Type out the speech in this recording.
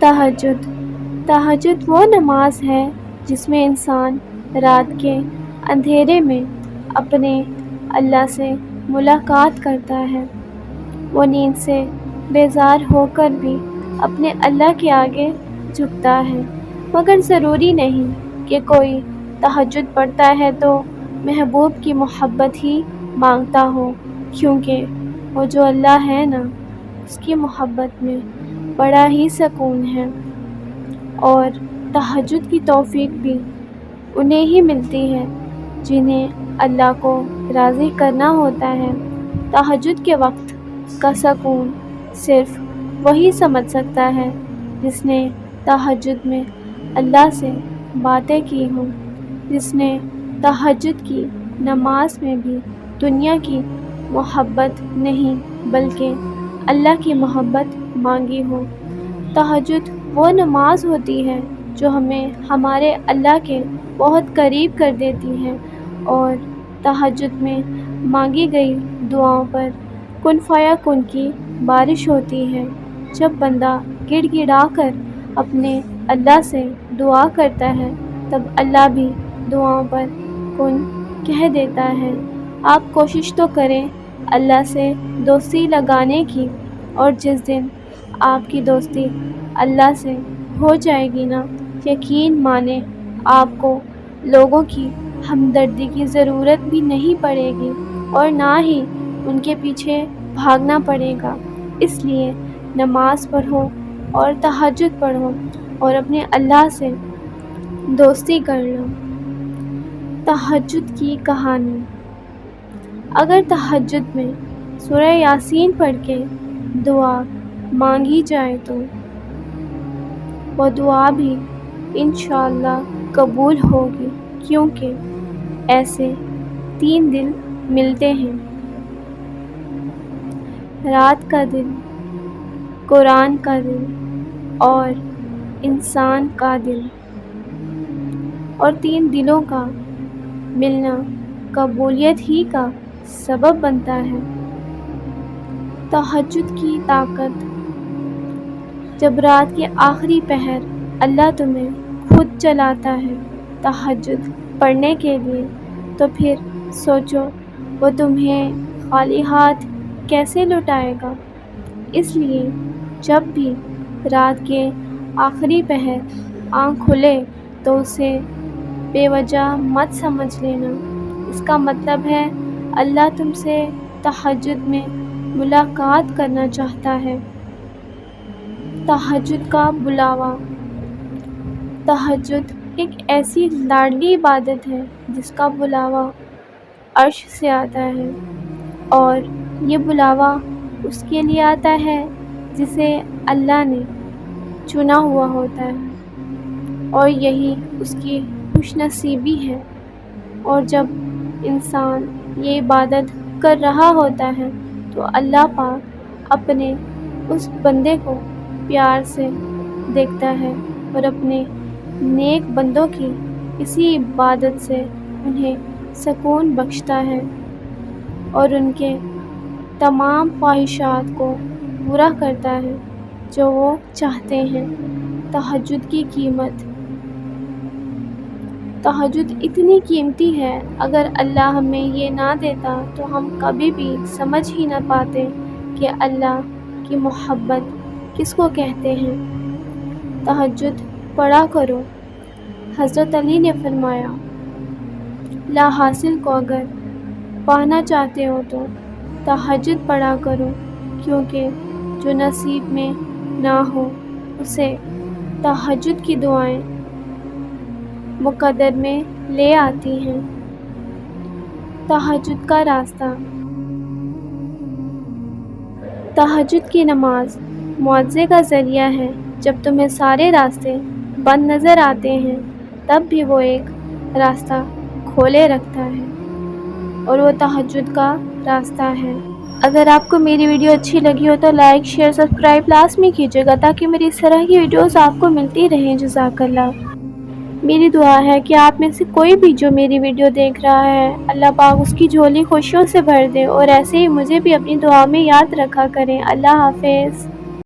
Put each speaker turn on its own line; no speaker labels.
تہجد تہجد وہ نماز ہے جس میں انسان رات کے اندھیرے میں اپنے اللہ سے ملاقات کرتا ہے۔ وہ نیند سے بیزار ہو کر بھی اپنے اللہ کے آگے جھکتا ہے، مگر ضروری نہیں کہ کوئی تہجد پڑھتا ہے تو محبوب کی محبت ہی مانگتا ہو، کیونکہ وہ جو اللہ ہے نا، اس کی محبت میں بڑا ہی سکون ہے، اور تہجد کی توفیق بھی انہیں ہی ملتی ہے جنہیں اللہ کو راضی کرنا ہوتا ہے۔ تہجد کے وقت کا سکون صرف وہی سمجھ سکتا ہے جس نے تہجد میں اللہ سے باتیں کی ہوں، جس نے تہجد کی نماز میں بھی دنیا کی محبت نہیں بلکہ اللہ کی محبت مانگی ہو۔ تہجد وہ نماز ہوتی ہے جو ہمیں ہمارے اللہ کے بہت قریب کر دیتی ہے، اور تہجد میں مانگی گئی دعاؤں پر کن فیکون کی بارش ہوتی ہے۔ جب بندہ گڑ گڑا کر اپنے اللہ سے دعا کرتا ہے تب اللہ بھی دعاؤں پر کن کہہ دیتا ہے۔ آپ کوشش تو کریں اللہ سے دوستی لگانے کی، اور جس دن آپ کی دوستی اللہ سے ہو جائے گی نا، یقین مانیں آپ کو لوگوں کی ہمدردی کی ضرورت بھی نہیں پڑے گی، اور نہ ہی ان کے پیچھے بھاگنا پڑے گا۔ اس لیے نماز پڑھو اور تہجد پڑھو اور اپنے اللہ سے دوستی کر لو۔ تہجد کی کہانی۔ اگر تہجد میں سورہ یاسین پڑھ کے دعا مانگی جائے تو وہ دعا بھی انشاءاللہ قبول ہوگی، کیونکہ ایسے 3 دل ملتے ہیں: رات کا دل، قرآن کا دل اور انسان کا دل، اور 3 دلوں کا ملنا قبولیت ہی کا سبب بنتا ہے۔ تہجد کی طاقت۔ جب رات کے آخری پہر اللہ تمہیں خود چلاتا ہے تہجد پڑھنے کے لیے، تو پھر سوچو وہ تمہیں خالی ہاتھ کیسے لوٹائے گا۔ اس لیے جب بھی رات کے آخری پہر آنکھ کھلے تو اسے بے وجہ مت سمجھ لینا۔ اس کا مطلب ہے اللہ تم سے تہجد میں ملاقات کرنا چاہتا ہے۔ تہجد کا بلاوا۔ تہجد ایک ایسی لاڈلی عبادت ہے جس کا بلاوا عرش سے آتا ہے، اور یہ بلاوا اس کے لیے آتا ہے جسے اللہ نے چنا ہوا ہوتا ہے، اور یہی اس کی خوش نصیبی ہے۔ اور جب انسان یہ عبادت کر رہا ہوتا ہے تو اللہ پاک اپنے اس بندے کو پیار سے دیکھتا ہے، اور اپنے نیک بندوں کی اسی عبادت سے انہیں سکون بخشتا ہے، اور ان کے تمام خواہشات کو پورا کرتا ہے جو وہ چاہتے ہیں۔ تہجد کی قیمت۔ تہجد اتنی قیمتی ہے، اگر اللہ ہمیں یہ نہ دیتا تو ہم کبھی بھی سمجھ ہی نہ پاتے کہ اللہ کی محبت کس کو کہتے ہیں۔ تہجد پڑھا کرو۔ حضرت علی نے فرمایا، لا حاصل کو اگر پانا چاہتے ہو تو تہجد پڑھا کرو، کیونکہ جو نصیب میں نہ ہو اسے تہجد کی دعائیں مقدر میں لے آتی ہیں۔ تہجد کا راستہ۔ تہجد کی نماز معاوضے کا ذریعہ ہے۔ جب تمہیں سارے راستے بند نظر آتے ہیں تب بھی وہ ایک راستہ کھولے رکھتا ہے، اور وہ تہجد کا راستہ ہے۔ اگر آپ کو میری ویڈیو اچھی لگی ہو تو لائک، شیئر، سبسکرائب لازمی کیجیے گا تاکہ میری اس طرح کی ویڈیوز آپ کو ملتی رہیں۔ جزاک اللہ۔ میری دعا ہے کہ آپ میں سے کوئی بھی جو میری ویڈیو دیکھ رہا ہے، اللہ پاک اس کی جھولی خوشیوں سے بھر دے، اور ایسے ہی مجھے بھی اپنی دعا میں یاد رکھا کریں۔ اللہ حافظ۔